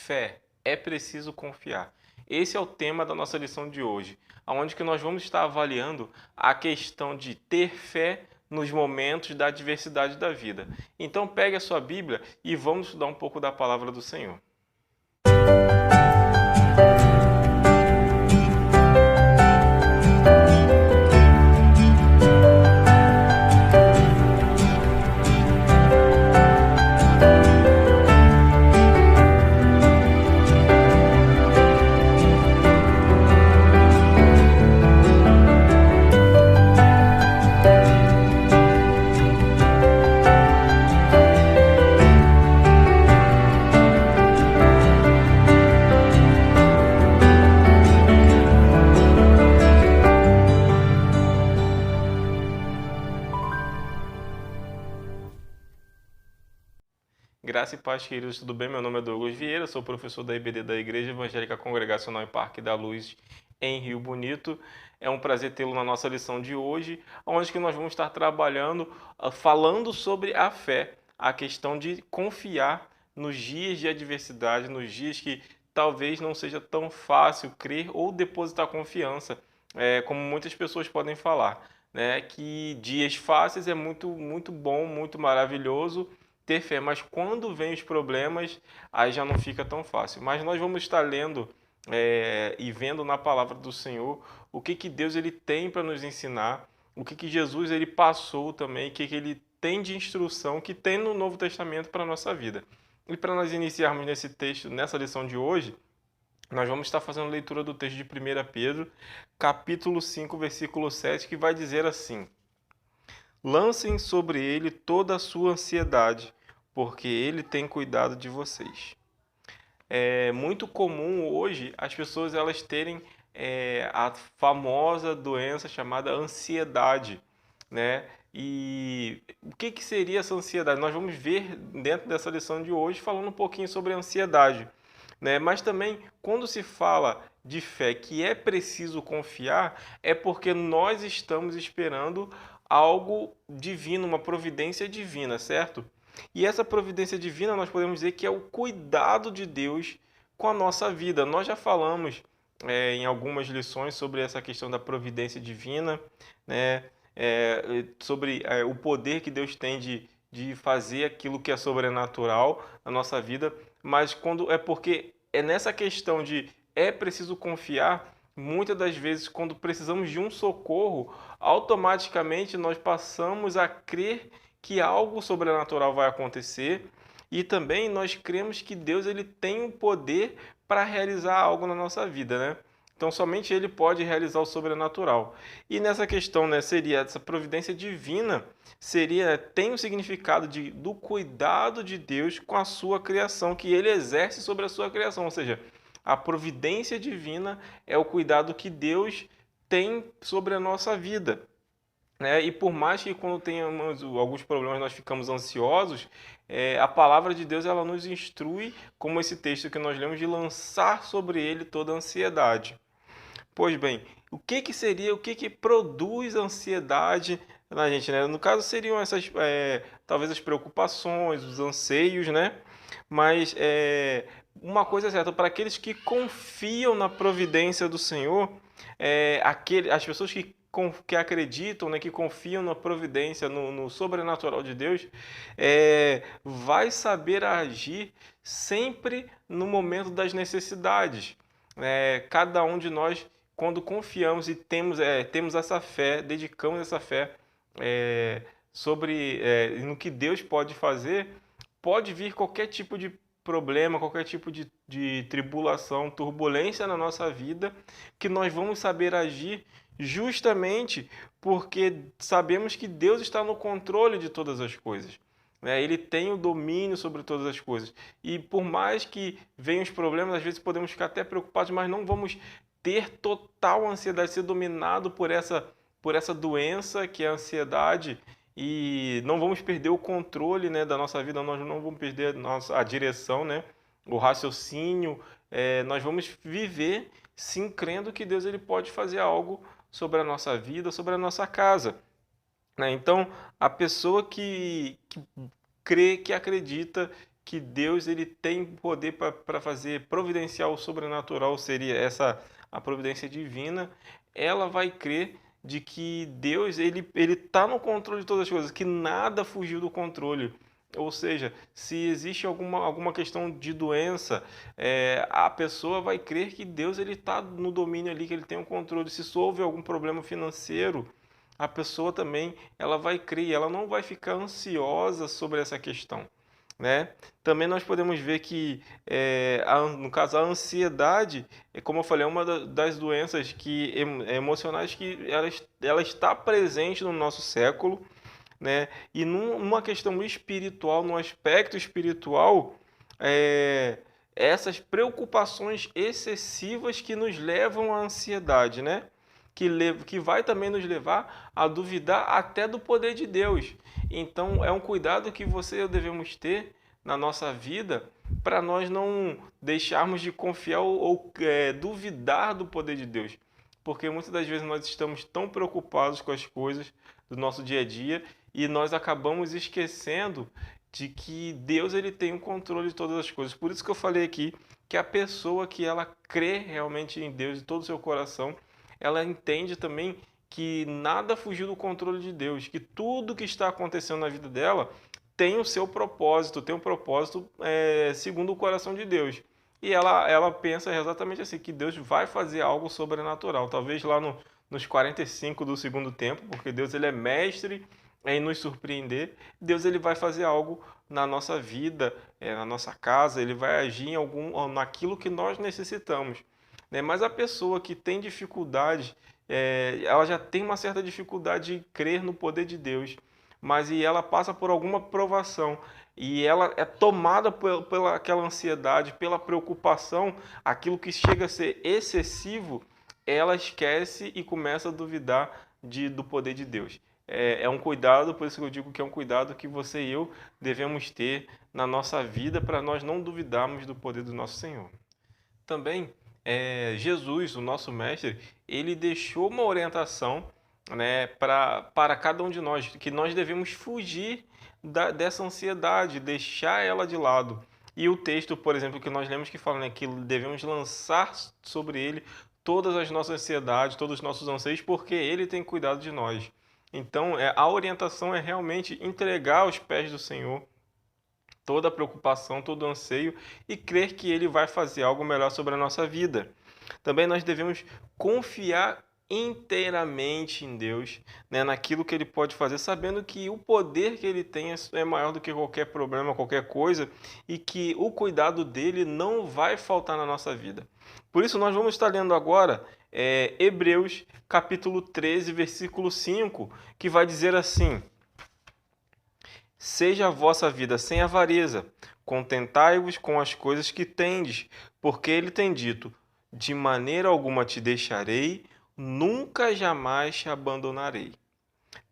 fé, é preciso confiar. Esse é o tema da nossa lição de hoje, onde que nós vamos estar avaliando a questão de ter fé nos momentos da adversidade da vida. Então pegue a sua Bíblia e vamos estudar um pouco da palavra do Senhor. Graça e paz, queridos, tudo bem? Meu nome é Douglas Vieira, sou professor da IBD da Igreja Evangélica Congregacional em Parque da Luz, em Rio Bonito. É um prazer tê-lo na nossa lição de hoje, onde que nós vamos estar trabalhando, falando sobre a fé, a questão de confiar nos dias de adversidade, nos dias que talvez não seja tão fácil crer ou depositar confiança, como muitas pessoas podem falar, né? Que dias fáceis é muito bom, muito maravilhoso ter fé, mas quando vem os problemas, aí já não fica tão fácil. Mas nós vamos estar lendo e vendo na palavra do Senhor o que Deus ele tem para nos ensinar, o que Jesus ele passou também, o que Ele tem de instrução que tem no Novo Testamento para a nossa vida. E para nós iniciarmos nesse texto, nessa lição de hoje, nós vamos estar fazendo leitura do texto de 1 Pedro, capítulo 5, versículo 7, que vai dizer assim: lancem sobre ele toda a sua ansiedade, porque ele tem cuidado de vocês. É muito comum hoje as pessoas elas terem a famosa doença chamada ansiedade, né? E o que seria essa ansiedade? Nós vamos ver dentro dessa lição de hoje falando um pouquinho sobre a ansiedade, né? Mas também quando se fala de fé que é preciso confiar, é porque nós estamos esperando algo divino, uma providência divina, certo? E essa providência divina nós podemos dizer que é o cuidado de Deus com a nossa vida. Nós já falamos em algumas lições sobre essa questão da providência divina, né? Sobre o poder que Deus tem de fazer aquilo que é sobrenatural na nossa vida, mas quando é porque é nessa questão de é preciso confiar, muitas das vezes quando precisamos de um socorro, automaticamente nós passamos a crer que algo sobrenatural vai acontecer e também nós cremos que Deus ele tem o poder para realizar algo na nossa vida, né? Então somente Ele pode realizar o sobrenatural. E nessa questão, né, seria essa providência divina, tem o significado do cuidado de Deus com a sua criação, que Ele exerce sobre a sua criação, ou seja, a providência divina é o cuidado que Deus tem sobre a nossa vida. E por mais que quando tenhamos alguns problemas nós ficamos ansiosos, a palavra de Deus ela nos instrui, como esse texto que nós lemos, de lançar sobre ele toda a ansiedade. Pois bem, o que seria, o que produz ansiedade na gente, né? No caso seriam essas, talvez as preocupações, os anseios, né? Mas uma coisa é certa, para aqueles que confiam na providência do Senhor, as pessoas que acreditam, né, que confiam na providência, no sobrenatural de Deus, vai saber agir sempre no momento das necessidades. Cada um de nós, quando confiamos e temos essa fé, dedicamos essa fé no que Deus pode fazer, pode vir qualquer tipo de problema, qualquer tipo de tribulação, turbulência na nossa vida, que nós vamos saber agir justamente porque sabemos que Deus está no controle de todas as coisas. Ele tem o domínio sobre todas as coisas. E por mais que venham os problemas, às vezes podemos ficar até preocupados, mas não vamos ter total ansiedade, ser dominado por essa doença que é a ansiedade, e não vamos perder o controle, né, da nossa vida, nós não vamos perder a direção, né, o raciocínio, nós vamos viver sim crendo que Deus ele pode fazer algo sobre a nossa vida, sobre a nossa casa. Então, a pessoa que crê, que acredita que Deus ele tem poder para fazer providenciar o sobrenatural, seria essa a providência divina, ela vai crer de que Deus ele está no controle de todas as coisas, que nada fugiu do controle. Ou seja, se existe alguma questão de doença, a pessoa vai crer que Deus ele está no domínio ali, que ele tem o controle. Se houve algum problema financeiro, a pessoa também ela vai crer, ela não vai ficar ansiosa sobre essa questão, né? Também nós podemos ver que, no caso, a ansiedade, como eu falei, é uma das doenças emocionais que ela está presente no nosso século, né? E numa questão espiritual, num aspecto espiritual, essas preocupações excessivas que nos levam à ansiedade, né? Que vai também nos levar a duvidar até do poder de Deus. Então, é um cuidado que você e eu devemos ter na nossa vida para nós não deixarmos de confiar ou duvidar do poder de Deus. Porque muitas das vezes nós estamos tão preocupados com as coisas do nosso dia a dia e nós acabamos esquecendo de que Deus ele tem o controle de todas as coisas. Por isso que eu falei aqui que a pessoa que ela crê realmente em Deus de todo o seu coração, ela entende também que nada fugiu do controle de Deus, que tudo que está acontecendo na vida dela tem o seu propósito, tem um propósito segundo o coração de Deus. E ela pensa exatamente assim, que Deus vai fazer algo sobrenatural. Talvez lá nos 45 do segundo tempo, porque Deus ele é mestre em nos surpreender. Deus ele vai fazer algo na nossa vida, na nossa casa, ele vai agir naquilo que nós necessitamos, né? Mas a pessoa que tem dificuldade, ela já tem uma certa dificuldade de crer no poder de Deus, mas ela passa por alguma provação e ela é tomada pela aquela ansiedade, pela preocupação, aquilo que chega a ser excessivo, ela esquece e começa a duvidar do poder de Deus. É um cuidado, por isso que eu digo que é um cuidado que você e eu devemos ter na nossa vida para nós não duvidarmos do poder do nosso Senhor. Também, Jesus, o nosso mestre, ele deixou uma orientação, né, para cada um de nós, que nós devemos fugir dessa ansiedade, deixar ela de lado. E o texto, por exemplo, que nós lemos que fala, né, que devemos lançar sobre ele todas as nossas ansiedades, todos os nossos anseios, porque ele tem cuidado de nós. Então, a orientação é realmente entregar aos pés do Senhor toda a preocupação, todo o anseio e crer que ele vai fazer algo melhor sobre a nossa vida. Também nós devemos confiar inteiramente em Deus, né, naquilo que ele pode fazer, sabendo que o poder que ele tem é maior do que qualquer problema, qualquer coisa, e que o cuidado dele não vai faltar na nossa vida. Por isso nós vamos estar lendo agora Hebreus capítulo 13, versículo 5, que vai dizer assim: seja a vossa vida sem avareza, contentai-vos com as coisas que tendes, porque ele tem dito: de maneira alguma te deixarei, nunca jamais te abandonarei.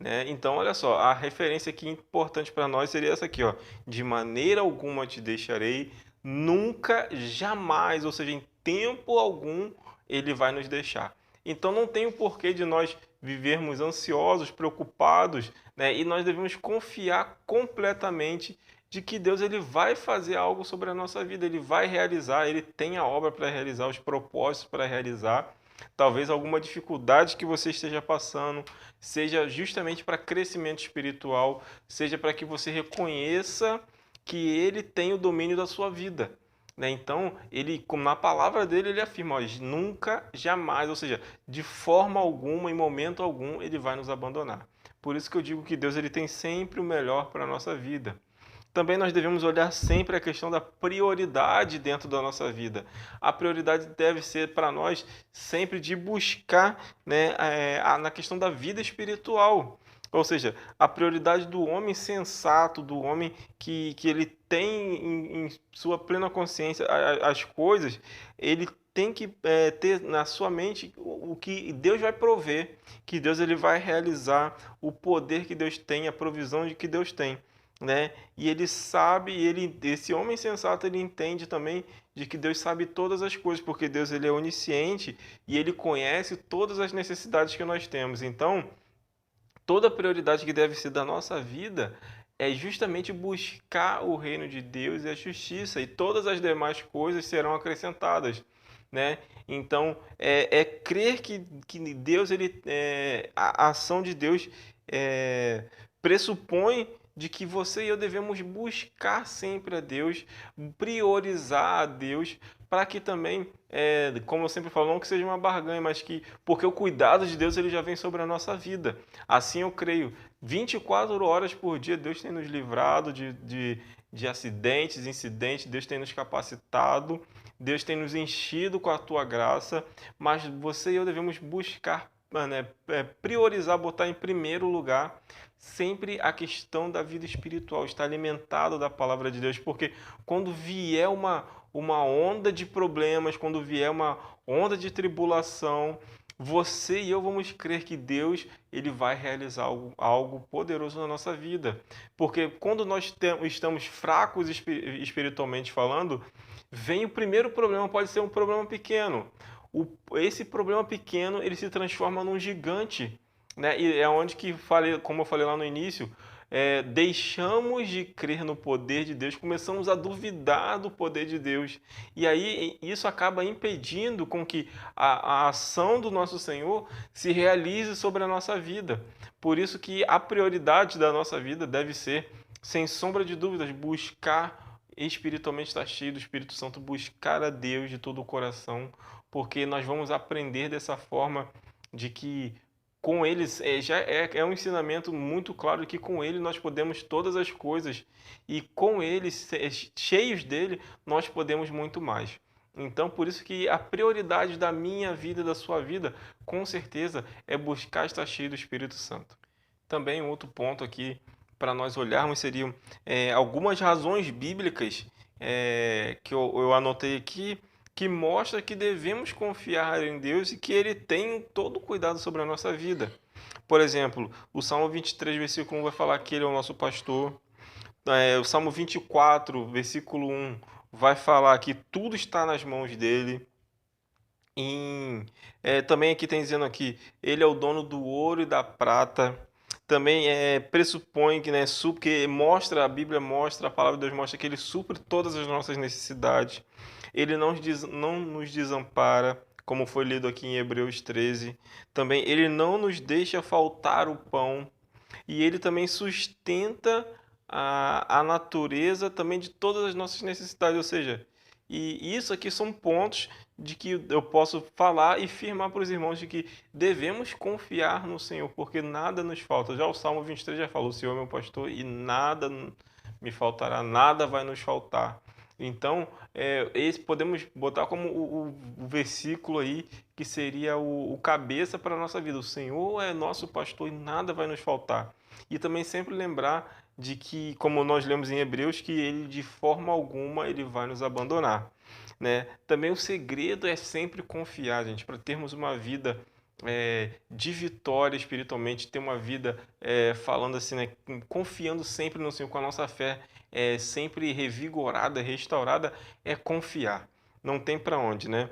Né? Então, olha só, a referência aqui importante para nós seria essa aqui, ó: de maneira alguma te deixarei, nunca, jamais, ou seja, em tempo algum, ele vai nos deixar. Então, não tem o porquê de nós vivermos ansiosos, preocupados, né? E nós devemos confiar completamente de que Deus ele vai fazer algo sobre a nossa vida, ele vai realizar, ele tem a obra para realizar, os propósitos para realizar. Talvez alguma dificuldade que você esteja passando seja justamente para crescimento espiritual, seja para que você reconheça que ele tem o domínio da sua vida, né? Então, ele, como na palavra dele, ele afirma: ó, nunca, jamais, ou seja, de forma alguma, em momento algum, ele vai nos abandonar. Por isso que eu digo que Deus ele tem sempre o melhor para a nossa vida. Também nós devemos olhar sempre a questão da prioridade dentro da nossa vida. A prioridade deve ser para nós sempre de buscar, né, na questão da vida espiritual. Ou seja, a prioridade do homem sensato, do homem que ele tem em sua plena consciência as coisas, ele tem que ter na sua mente o que Deus vai prover, que Deus ele vai realizar, o poder que Deus tem, a provisão de que Deus tem, né? E ele sabe, esse homem sensato, ele entende também de que Deus sabe todas as coisas, porque Deus ele é onisciente e ele conhece todas as necessidades que nós temos. Então, toda a prioridade que deve ser da nossa vida é justamente buscar o reino de Deus e a justiça, e todas as demais coisas serão acrescentadas, né? Então, crer que Deus, a ação de Deus pressupõe de que você e eu devemos buscar sempre a Deus, priorizar a Deus, para que também, como eu sempre falo, não que seja uma barganha, mas que, porque o cuidado de Deus ele já vem sobre a nossa vida. Assim eu creio, 24 horas por dia Deus tem nos livrado de acidentes, incidentes, Deus tem nos capacitado, Deus tem nos enchido com a tua graça, mas você e eu devemos buscar, né, priorizar, botar em primeiro lugar sempre a questão da vida espiritual, estar alimentado da palavra de Deus, porque quando vier uma onda de problemas, quando vier uma onda de tribulação, você e eu vamos crer que Deus ele vai realizar algo poderoso na nossa vida. Porque quando nós estamos fracos espiritualmente falando, vem o primeiro problema, pode ser um problema pequeno. Esse problema pequeno ele se transforma num gigante, né? E é onde que falei, como eu falei lá no início, deixamos de crer no poder de Deus, começamos a duvidar do poder de Deus. E aí isso acaba impedindo com que a ação do nosso Senhor se realize sobre a nossa vida. Por isso que a prioridade da nossa vida deve ser, sem sombra de dúvidas, buscar espiritualmente estar cheio do Espírito Santo, buscar a Deus de todo o coração, porque nós vamos aprender dessa forma de que com eles já é um ensinamento muito claro de que com ele nós podemos todas as coisas e com eles, cheios dele, nós podemos muito mais. Então, por isso que a prioridade da minha vida e da sua vida, com certeza, é buscar estar cheio do Espírito Santo. Também um outro ponto aqui para nós olharmos seriam algumas razões bíblicas que eu anotei aqui que mostra que devemos confiar em Deus e que Ele tem todo o cuidado sobre a nossa vida. Por exemplo, o Salmo 23, versículo 1 vai falar que Ele é o nosso pastor. O Salmo 24, versículo 1 vai falar que tudo está nas mãos dEle. Também aqui tem dizendo aqui, Ele é o dono do ouro e da prata. Também pressupõe que, né, que mostra, a Bíblia mostra, a palavra de Deus mostra que Ele supre todas as nossas necessidades. Ele não nos desampara, como foi lido aqui em Hebreus 13. Também Ele não nos deixa faltar o pão. E Ele também sustenta a natureza também de todas as nossas necessidades. Ou seja, e isso aqui são pontos de que eu posso falar e firmar para os irmãos de que devemos confiar no Senhor, porque nada nos falta. Já o Salmo 23 já falou, o Senhor é meu pastor e nada me faltará, nada vai nos faltar. Então, esse podemos botar como o versículo aí, que seria o cabeça para a nossa vida. O Senhor é nosso pastor e nada vai nos faltar. E também sempre lembrar de que, como nós lemos em Hebreus, que ele de forma alguma ele vai nos abandonar, né? Também o segredo é sempre confiar, gente, para termos uma vida de vitória espiritualmente, ter uma vida falando assim, né, confiando sempre no Senhor, com a nossa fé sempre revigorada, restaurada, é confiar. Não tem para onde, né?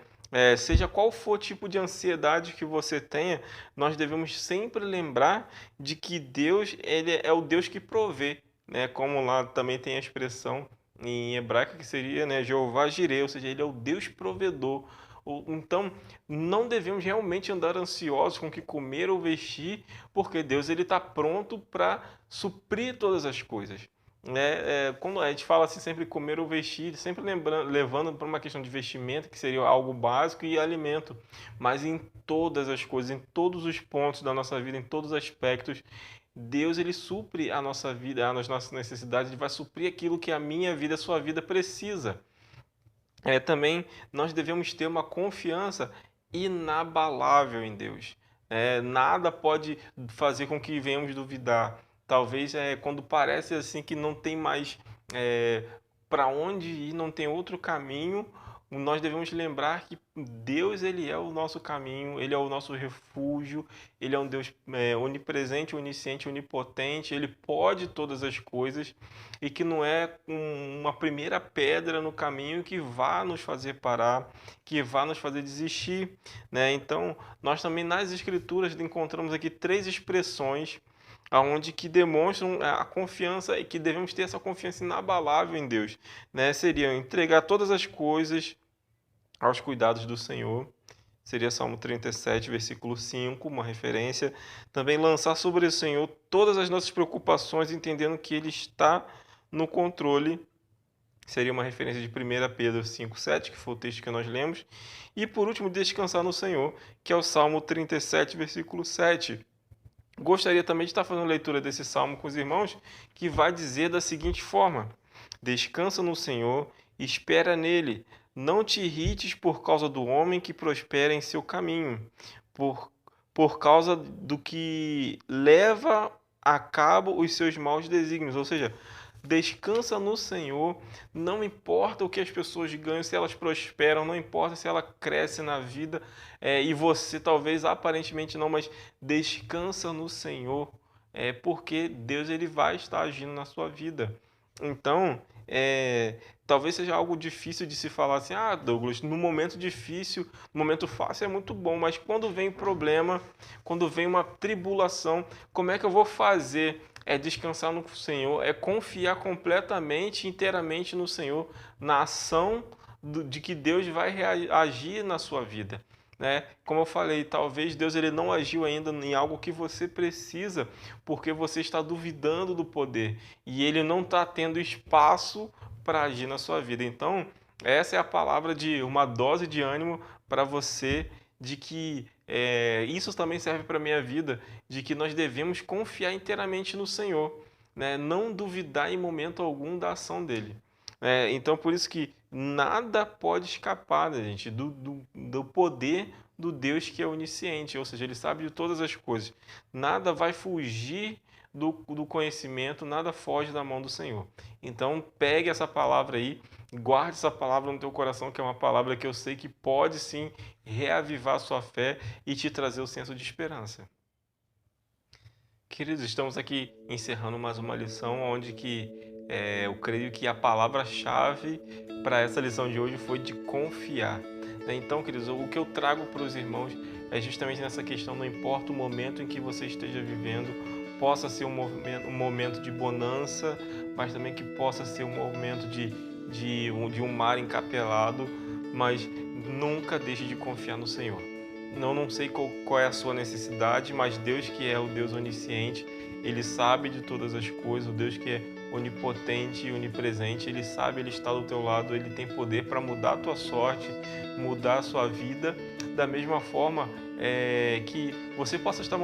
Seja qual for o tipo de ansiedade que você tenha, nós devemos sempre lembrar de que Deus ele é o Deus que provê, né? Como lá também tem a expressão em hebraico que seria, né, Jeová Jireh, ou seja, ele é o Deus provedor. Então, não devemos realmente andar ansiosos com o que comer ou vestir, porque Deus ele está pronto para suprir todas as coisas. Né? Quando a gente fala assim sempre comer ou vestir, sempre levando para uma questão de vestimento, que seria algo básico, e alimento, mas em todas as coisas, em todos os pontos da nossa vida, em todos os aspectos, Deus ele supre a nossa vida, as nossas necessidades, ele vai suprir aquilo que a minha vida, a sua vida precisa. Também nós devemos ter uma confiança inabalável em Deus. Nada pode fazer com que venhamos duvidar. Talvez quando parece assim que não tem mais para onde ir, não tem outro caminho, nós devemos lembrar que Deus ele é o nosso caminho, ele é o nosso refúgio, ele é um Deus onipresente, onisciente, onipotente, ele pode todas as coisas e que não é uma primeira pedra no caminho que vá nos fazer parar, que vá nos fazer desistir, né? Então, nós também nas Escrituras encontramos aqui três expressões aonde que demonstram a confiança e que devemos ter essa confiança inabalável em Deus, né? Seria entregar todas as coisas aos cuidados do Senhor. Seria Salmo 37, versículo 5, uma referência. Também lançar sobre o Senhor todas as nossas preocupações, entendendo que Ele está no controle. Seria uma referência de 1 Pedro 5,7, que foi o texto que nós lemos. E por último, descansar no Senhor, que é o Salmo 37, versículo 7. Gostaria também de estar fazendo leitura desse salmo com os irmãos, que vai dizer da seguinte forma: descansa no Senhor, espera nele, não te irrites por causa do homem que prospera em seu caminho, por, por causa do que leva a cabo os seus maus desígnios. Ou seja, descansa no Senhor, não importa o que as pessoas ganham, se elas prosperam, não importa se ela cresce na vida, e você talvez aparentemente não, mas descansa no Senhor, porque Deus ele vai estar agindo na sua vida. Então, talvez seja algo difícil de se falar assim, Douglas, no momento difícil, no momento fácil é muito bom, mas quando vem problema, quando vem uma tribulação, como é que eu vou fazer? É descansar no Senhor, é confiar completamente, inteiramente no Senhor, na ação de que Deus vai agir na sua vida. Né? Como eu falei, talvez Deus ele não agiu ainda em algo que você precisa, porque você está duvidando do poder e Ele não está tendo espaço para agir na sua vida. Então, essa é a palavra de uma dose de ânimo para você, de que isso também serve para a minha vida, de que nós devemos confiar inteiramente no Senhor, né? Não duvidar em momento algum da ação dele. Então, por isso que nada pode escapar, né, gente, do poder do Deus que é onisciente, ou seja, ele sabe de todas as coisas. Nada vai fugir do conhecimento, nada foge da mão do Senhor. Então, pegue essa palavra aí, guarde essa palavra no teu coração, que é uma palavra que eu sei que pode sim reavivar a sua fé e te trazer o senso de esperança. Queridos, estamos aqui encerrando mais uma lição onde que eu creio que a palavra-chave para essa lição de hoje foi de confiar. Então, queridos, o que eu trago para os irmãos é justamente nessa questão, não importa o momento em que você esteja vivendo, possa ser um momento de bonança, mas também que possa ser um momento de um mar encapelado, mas nunca deixe de confiar no Senhor. Não sei qual é a sua necessidade, mas Deus que é o Deus onisciente, Ele sabe de todas as coisas, o Deus que é onipotente e onipresente, Ele sabe, Ele está do teu lado, Ele tem poder para mudar a tua sorte, mudar a sua vida, da mesma forma que você possa estar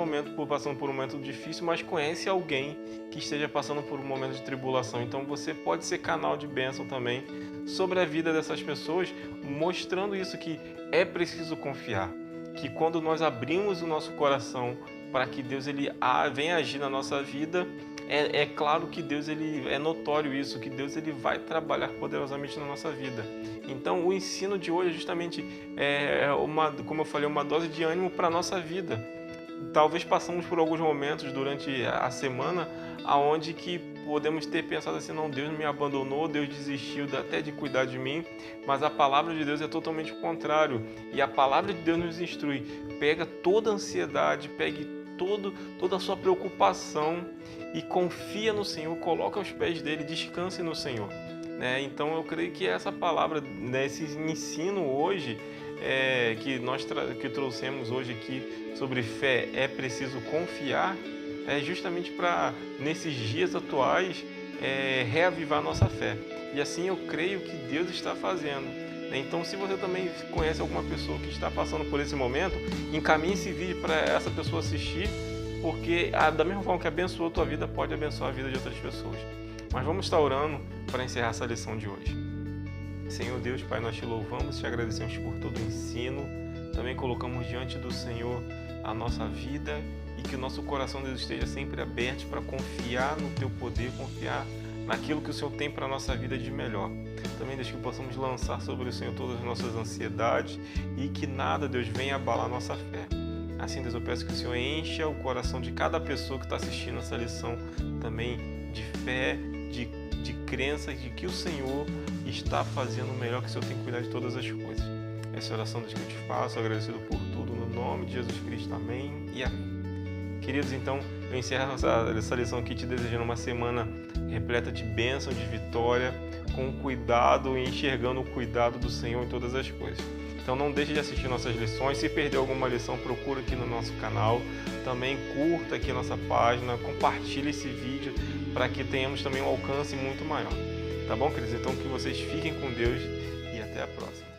passando por um momento difícil, mas conhece alguém que esteja passando por um momento de tribulação, então você pode ser canal de bênção também sobre a vida dessas pessoas, mostrando isso que é preciso confiar. Que quando nós abrimos o nosso coração para que Deus ele venha agir na nossa vida, é claro que Deus ele é notório isso, que Deus ele vai trabalhar poderosamente na nossa vida. Então o ensino de hoje é justamente como eu falei, uma dose de ânimo para a nossa vida. Talvez passamos por alguns momentos durante a semana aonde que podemos ter pensado assim, não, Deus me abandonou, Deus desistiu até de cuidar de mim, mas a palavra de Deus é totalmente o contrário. E a palavra de Deus nos instrui, pega toda a ansiedade, pegue toda a sua preocupação e confia no Senhor, coloca aos pés dele, descanse no Senhor. Então eu creio que essa palavra, esse ensino hoje, que trouxemos hoje aqui sobre fé, é preciso confiar, justamente para, nesses dias atuais, reavivar nossa fé. E assim eu creio que Deus está fazendo. Então, se você também conhece alguma pessoa que está passando por esse momento, encaminhe esse vídeo para essa pessoa assistir, porque da mesma forma que abençoou a tua vida, pode abençoar a vida de outras pessoas. Mas vamos estar orando para encerrar essa lição de hoje. Senhor Deus, Pai, nós te louvamos e te agradecemos por todo o ensino. Também colocamos diante do Senhor a nossa vida e que o nosso coração, Deus, esteja sempre aberto para confiar no Teu poder, confiar naquilo que o Senhor tem para a nossa vida de melhor. Também, Deus, que possamos lançar sobre o Senhor todas as nossas ansiedades e que nada, Deus, venha abalar a nossa fé. Assim, Deus, eu peço que o Senhor encha o coração de cada pessoa que está assistindo essa lição também de fé, de crença, de que o Senhor está fazendo o melhor, que o Senhor tem que cuidar de todas as coisas. Essa é a oração, Deus, que eu te faço, agradecido por tudo, no nome de Jesus Cristo. Amém e amém. Queridos, então, Eu encerro essa lição aqui te desejando uma semana repleta de bênção, de vitória, com cuidado e enxergando o cuidado do Senhor em todas as coisas. Então não deixe de assistir nossas lições. Se perdeu alguma lição, procura aqui no nosso canal. Também curta aqui nossa página, compartilhe esse vídeo para que tenhamos também um alcance muito maior. Tá bom, queridos? Então que vocês fiquem com Deus e até a próxima.